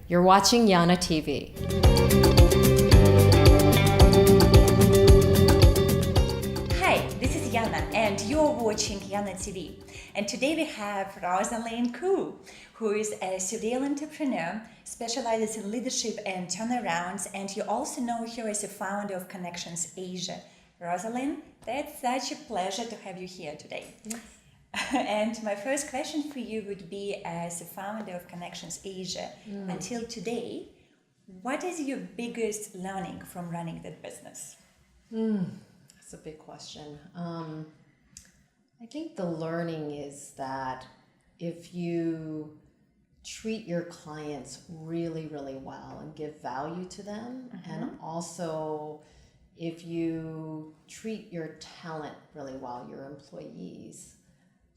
You're watching YanaTV. Hi, this is Yana and you're watching YanaTV. And today we have Rosaline Koo, who is a serial entrepreneur, specializes in leadership and turnarounds, and you also know her as a founder of Connections Asia. Rosaline, that's such a pleasure to have you here today. Yes. And my first question for you would be, as a founder of Connections Asia, until today, what is your biggest learning from running that business? That's a big question. I think the learning is that if you treat your clients really, really well and give value to them, and also if you treat your talent really well, your employees,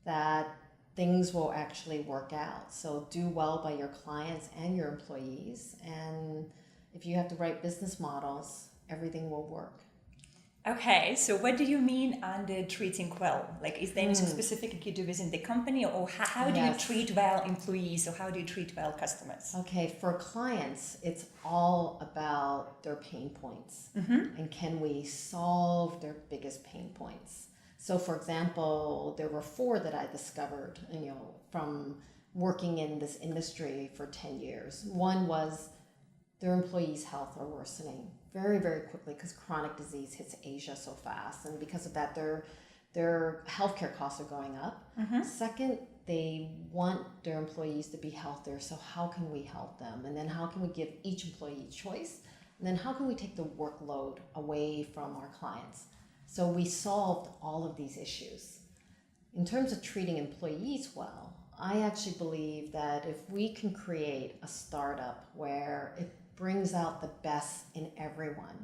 that things will actually work out. So do well by your clients and your employees. And if you have the right business models, everything will work. Okay, so what do you mean under treating well? Like, is there anything specific you do within the company, or how do you treat well employees, or how do you treat well customers? Okay, for clients, it's all about their pain points. And can we solve their biggest pain points? So for example, there were 4 that I discovered, from working in this industry for 10 years. One was their employees' health are worsening very, very quickly because chronic disease hits Asia so fast. And because of that, their healthcare costs are going up. Second, they want their employees to be healthier. So how can we help them? And then how can we give each employee choice? And then how can we take the workload away from our clients? So we solved all of these issues. In terms of treating employees well, I actually believe that if we can create a startup where it brings out the best in everyone,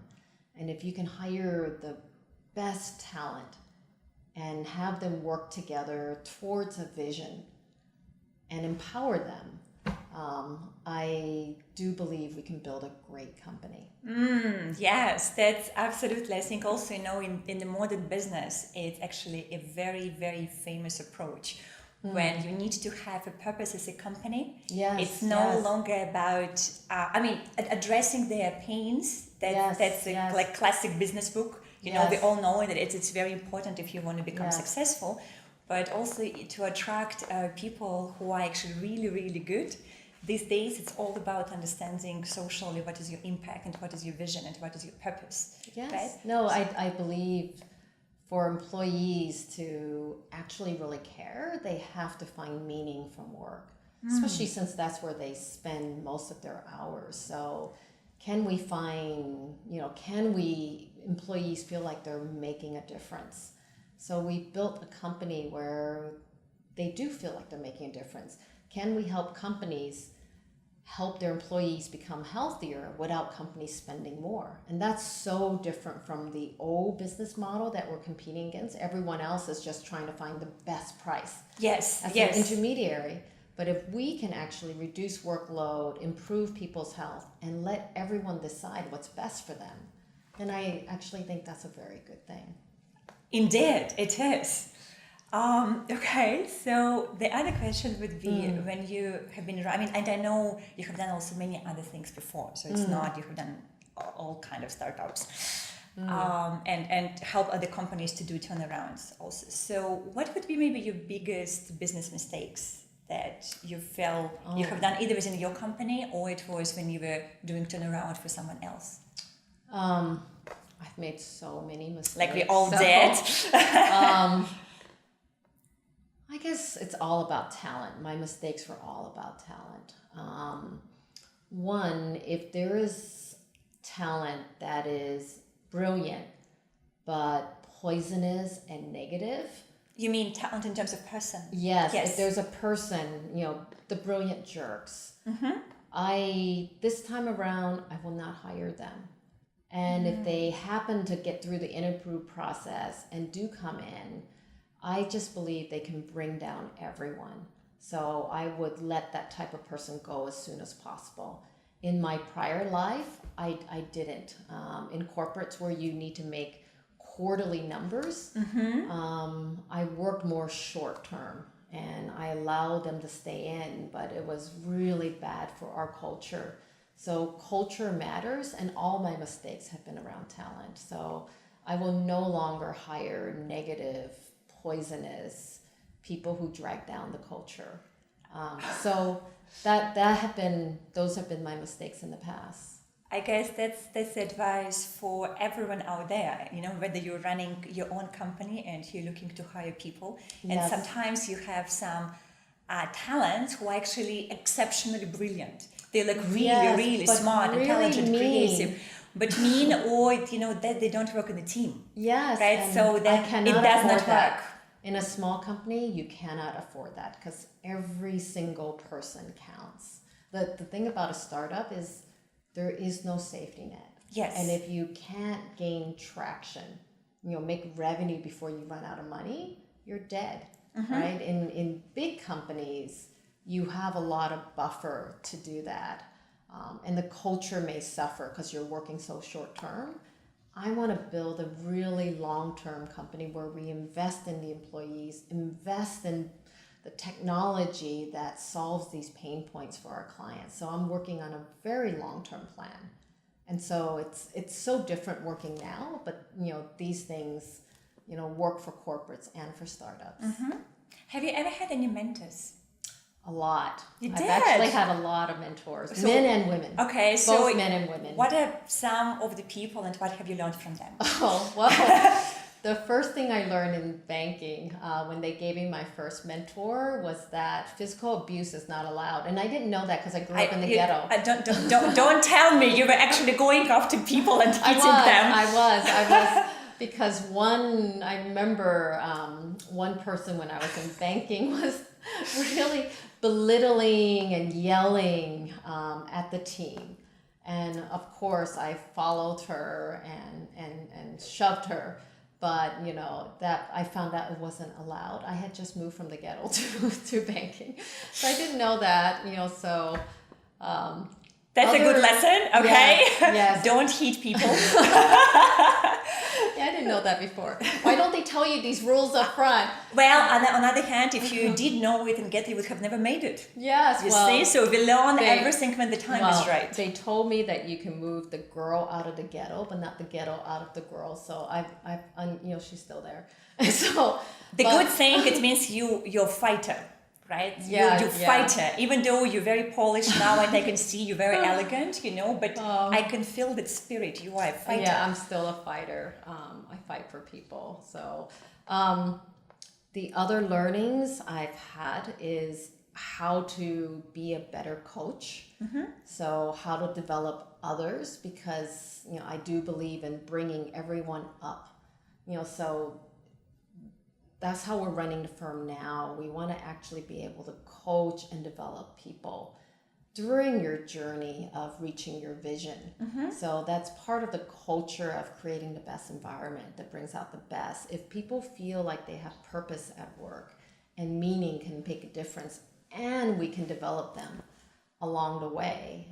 and if you can hire the best talent and have them work together towards a vision and empower them, I do believe we can build a great company. Yes, that's absolutely. I think also, in the modern business, it's actually a very, very famous approach. When you need to have a purpose as a company, it's no longer about, addressing their pains. That's like classic business book. We all know that it's very important if you want to become successful, but also to attract people who are actually really, really good. These days, it's all about understanding socially what is your impact and what is your vision and what is your purpose. Yes. Right? No, I believe for employees to actually really care, they have to find meaning from work, especially since that's where they spend most of their hours. So can we employees feel like they're making a difference? So we built a company where they do feel like they're making a difference. Can we help companies help their employees become healthier without companies spending more? And that's so different from the old business model that we're competing against. Everyone else is just trying to find the best price. Yes. As an intermediary. But if we can actually reduce workload, improve people's health, and let everyone decide what's best for them, then I actually think that's a very good thing. Indeed, it is. Okay, so the other question would be, when you have been, and I know you have done also many other things before, so it's not, you have done all kind of startups, and help other companies to do turnarounds also. So what would be maybe your biggest business mistakes that you felt you have done either within your company or it was when you were doing turnaround for someone else? I've made so many mistakes. Like we all did. I guess it's all about talent. My mistakes were all about talent. One, if there is talent that is brilliant but poisonous and negative. You mean talent in terms of person? Yes. If there's a person, the brilliant jerks. This time around, I will not hire them. And if they happen to get through the interview process and do come in, I just believe they can bring down everyone. So I would let that type of person go as soon as possible. In my prior life, I didn't. In corporates where you need to make quarterly numbers, I worked more short term and I allowed them to stay in, but it was really bad for our culture. So culture matters, and all my mistakes have been around talent. So I will no longer hire negative, poisonous people who drag down the culture. So those have been my mistakes in the past. I guess that's advice for everyone out there, whether you're running your own company and you're looking to hire people. And Yes. sometimes you have some talents who are actually exceptionally brilliant. They're like really smart, really intelligent, mean. creative, but mean, or that they don't work in a team. Yes. Right. So that it does not work. In a small company, you cannot afford that because every single person counts. The thing about a startup is there is no safety net. Yes. And if you can't gain traction, make revenue before you run out of money, you're dead, right? In big companies, you have a lot of buffer to do that. And the culture may suffer because you're working so short term. I want to build a really long-term company where we invest in the employees, invest in the technology that solves these pain points for our clients. So I'm working on a very long-term plan. And so it's so different working now, but these things, work for corporates and for startups. Have you ever had any mentors? A lot. You I've did? actually had a lot of mentors, men and women. Okay, so both men and women. What are some of the people and what have you learned from them? Oh, well, the first thing I learned in banking when they gave me my first mentor was that physical abuse is not allowed. And I didn't know that because I grew up in the ghetto. Don't tell me you were actually going after people and teaching them. I was. Because I remember one person when I was in banking was really belittling and yelling at the team. And of course I followed her and shoved her. But that I found out it wasn't allowed. I had just moved from the ghetto to banking. So I didn't know that, so that's a good lesson, okay? Yes. Don't hit people. Yeah, I didn't know that before. Why don't they tell you these rules up front? Well, on the other hand, if you did know it and get it, you would have never made it. Yes, you see? So we learn everything when the time is right. They told me that you can move the girl out of the ghetto, but not the ghetto out of the girl. So she's still there. So the good thing, it means you're a fighter. Right? You're fighter. Even though you're very polished now and I can see you're very elegant, but I can feel that spirit. You are a fighter. Yeah, I'm still a fighter. I fight for people. So the other learnings I've had is how to be a better coach. So how to develop others, because I do believe in bringing everyone up. So that's how we're running the firm now. We want to actually be able to coach and develop people during your journey of reaching your vision. So that's part of the culture of creating the best environment that brings out the best. If people feel like they have purpose at work and meaning can make a difference, and we can develop them along the way,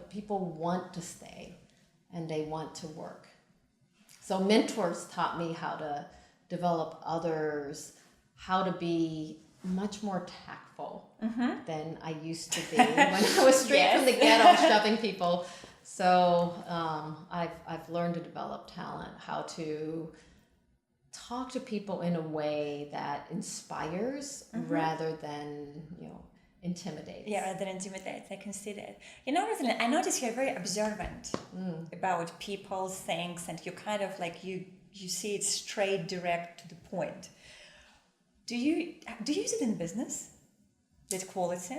people want to stay and they want to work. So mentors taught me how to develop others, how to be much more tactful than I used to be when I was straight from the ghetto shoving people. So I've learned to develop talent, how to talk to people in a way that inspires rather than intimidates. Yeah, rather than intimidates. I can see that. Rosaline, I notice you're very observant about people, things, and you kind of like you see it straight, direct to the point. Do you use it in business? That quality?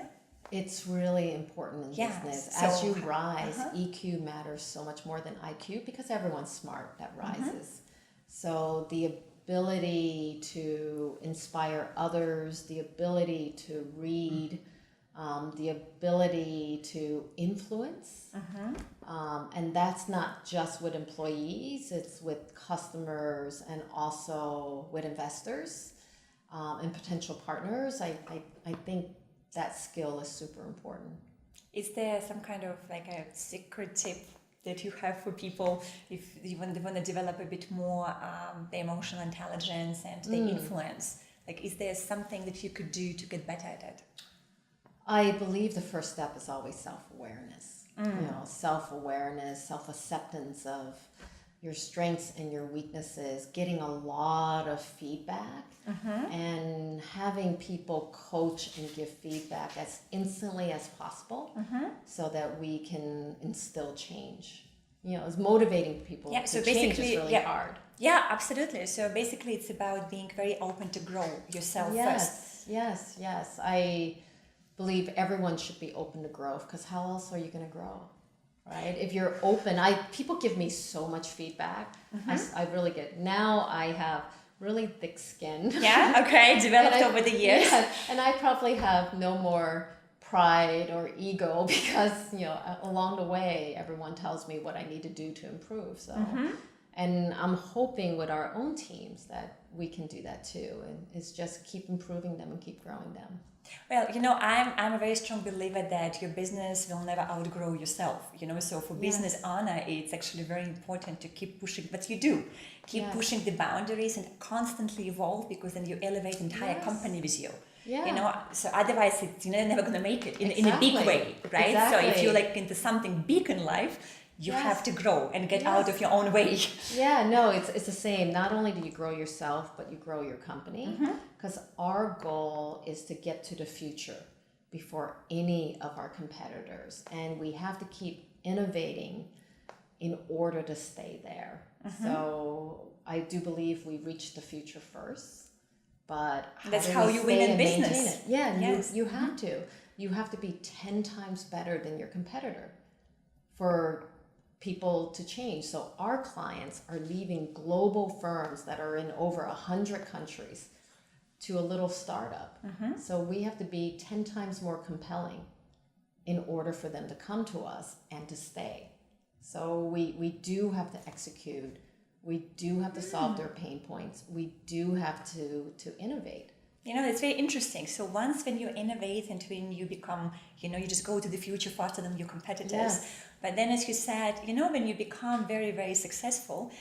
It's really important in business. So, as you rise, EQ matters so much more than IQ because everyone's smart that rises. So the ability to inspire others, the ability to read, the ability to influence. And that's not just with employees, it's with customers and also with investors and potential partners. I think that skill is super important. Is there some kind of like a secret tip that you have for people if they want to develop a bit more the emotional intelligence and the influence? Like, is there something that you could do to get better at it? I believe the first step is always self-awareness. Self-awareness, self-acceptance of your strengths and your weaknesses, getting a lot of feedback, and having people coach and give feedback as instantly as possible, so that we can instill change. It's motivating people to change is really hard. Yeah, absolutely. So basically it's about being very open to grow yourself first. Yes. I believe everyone should be open to growth, because how else are you going to grow? Right? If you're open, people give me so much feedback. I really get, now I have really thick skin. Yeah, okay, developed over the years. Yeah, and I probably have no more pride or ego, because, along the way, everyone tells me what I need to do to improve. So, and I'm hoping with our own teams that we can do that too. And it's just keep improving them and keep growing them. Well, I'm a very strong believer that your business will never outgrow yourself, so for business owner, it's actually very important to keep pushing, but you do, keep pushing the boundaries and constantly evolve, because then you elevate the entire company with you. So otherwise it's, never going to make it in a big way, right? So if you're like into something big in life, you have to grow and get out of your own way. Yeah, no, it's the same. Not only do you grow yourself, but you grow your company. Because our goal is to get to the future before any of our competitors. And we have to keep innovating in order to stay there. So I do believe we reach the future first. But that's how you win in business. Maintain it? Yeah, you have to. You have to be 10 times better than your competitor for people to change. So our clients are leaving global firms that are in over 100 countries to a little startup. So we have to be 10 times more compelling in order for them to come to us and to stay. So we do have to execute. We do have to solve their pain points. We do have to innovate. It's very interesting. So once when you innovate and when you become, you just go to the future faster than your competitors. But then, as you said, when you become very, very successful,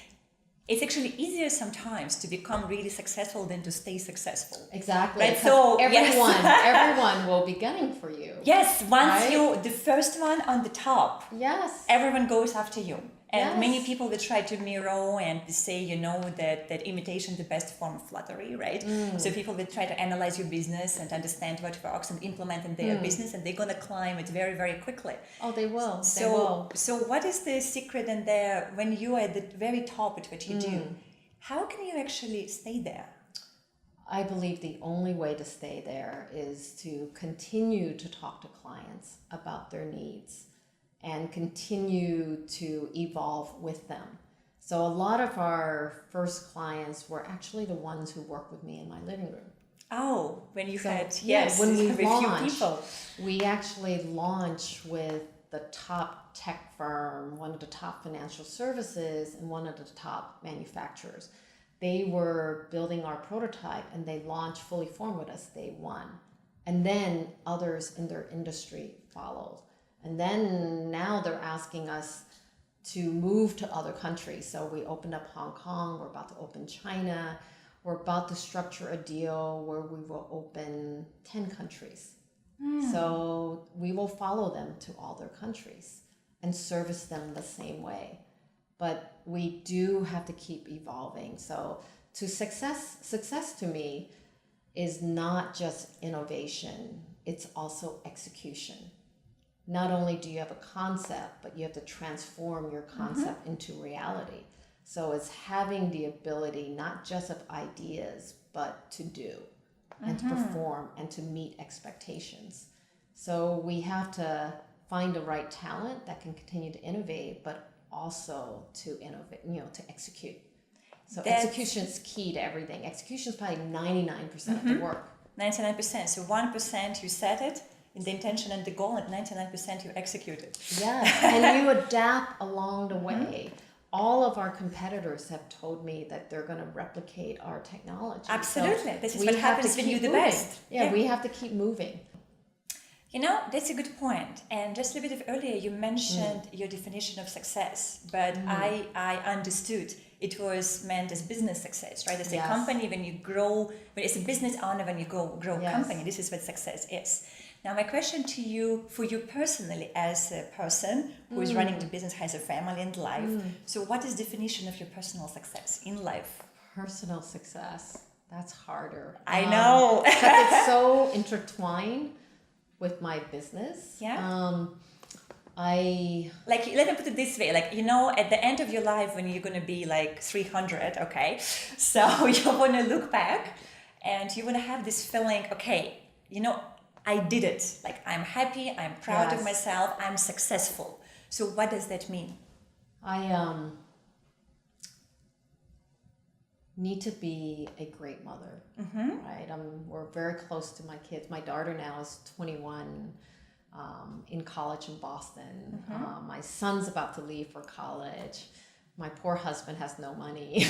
it's actually easier sometimes to become really successful than to stay successful. Exactly. Right? So everyone will be gunning for you. Yes. Once you're the first one on the top. Yes. Everyone goes after you. And many people that try to mirror and say, that imitation is the best form of flattery, right? So people that try to analyze your business and understand what works and implement in their business, and they're going to climb it very, very quickly. Oh, they will. So what is the secret in there when you are at the very top at what you do? How can you actually stay there? I believe the only way to stay there is to continue to talk to clients about their needs and continue to evolve with them. So a lot of our first clients were actually the ones who worked with me in my living room. Oh, when you had, when we launched, we actually launched with the top tech firm, one of the top financial services, and one of the top manufacturers. They were building our prototype and they launched fully formed with us day one. And then others in their industry followed. And then now they're asking us to move to other countries. So we opened up Hong Kong, we're about to open China, we're about to structure a deal where we will open 10 countries. So we will follow them to all their countries and service them the same way. But we do have to keep evolving. So success to me is not just innovation, it's also execution. Not only do you have a concept, but you have to transform your concept into reality. So it's having the ability not just of ideas, but to do and to perform and to meet expectations. So we have to find the right talent that can continue to innovate, but also to innovate, to execute. So execution is key to everything. Execution is probably 99% of the work. 99%. So 1% you set it, the intention and the goal, and 99% you execute it. Yeah, and you adapt along the way. All of our competitors have told me that they're going to replicate our technology. Absolutely. So this is what happens when you're the best. Yeah, we have to keep moving. You know, that's a good point. And just a bit of earlier, you mentioned your definition of success, but I understood it was meant as business success, right? As a company, when you grow, when it's a business owner, when you grow a company, this is what success is. Now, my question to you, for you personally, as a person who is running the business, has a family and life, so what is definition of your personal success in life? Personal success, that's harder. I know. Because it's so intertwined with my business. Like, let me put it this way, like, you know, at the end of your life, when you're going to be like 300, okay, so you want to look back and you want to have this feeling, okay, you know, I did it. Like, I'm happy, I'm proud of myself, I'm successful. So what does that mean? I need to be a great mother, right? We're very close to my kids. My daughter now is 21, in college in Boston. My son's about to leave for college. My poor husband has no money.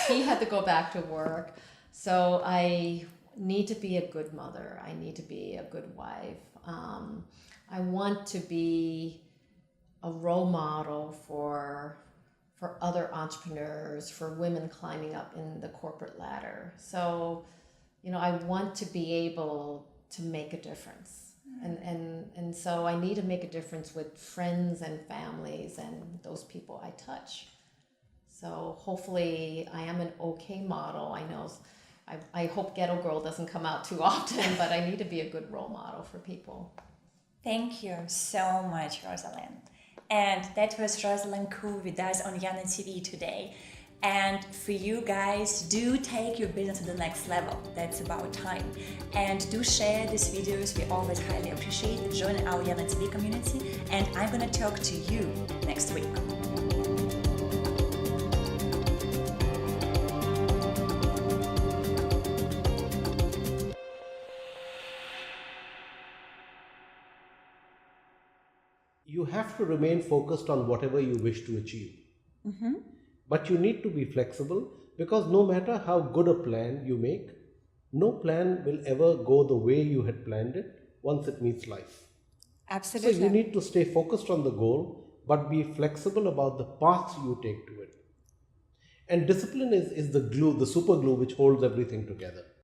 He had to go back to work. So I need to be a good mother. I need to be a good wife. I want to be a role model for other entrepreneurs, for women climbing up in the corporate ladder. So, you know, I want to be able to make a difference. And so I need to make a difference with friends and families and those people I touch. So hopefully I am an okay model. I know, I hope Ghetto Girl doesn't come out too often, but I need to be a good role model for people. Thank you so much, Rosaline. And that was Rosaline Koo with us on YanaTV today. And for you guys, do take your business to the next level. That's about time. And do share these videos. We always highly appreciate it. Join our YanaTV community. And I'm going to talk to you next week. You have to remain focused on whatever you wish to achieve. But you need to be flexible, because no matter how good a plan you make, no plan will ever go the way you had planned it once it meets life. Absolutely. So you need to stay focused on the goal, but be flexible about the path you take to it. And discipline is the glue, the super glue which holds everything together.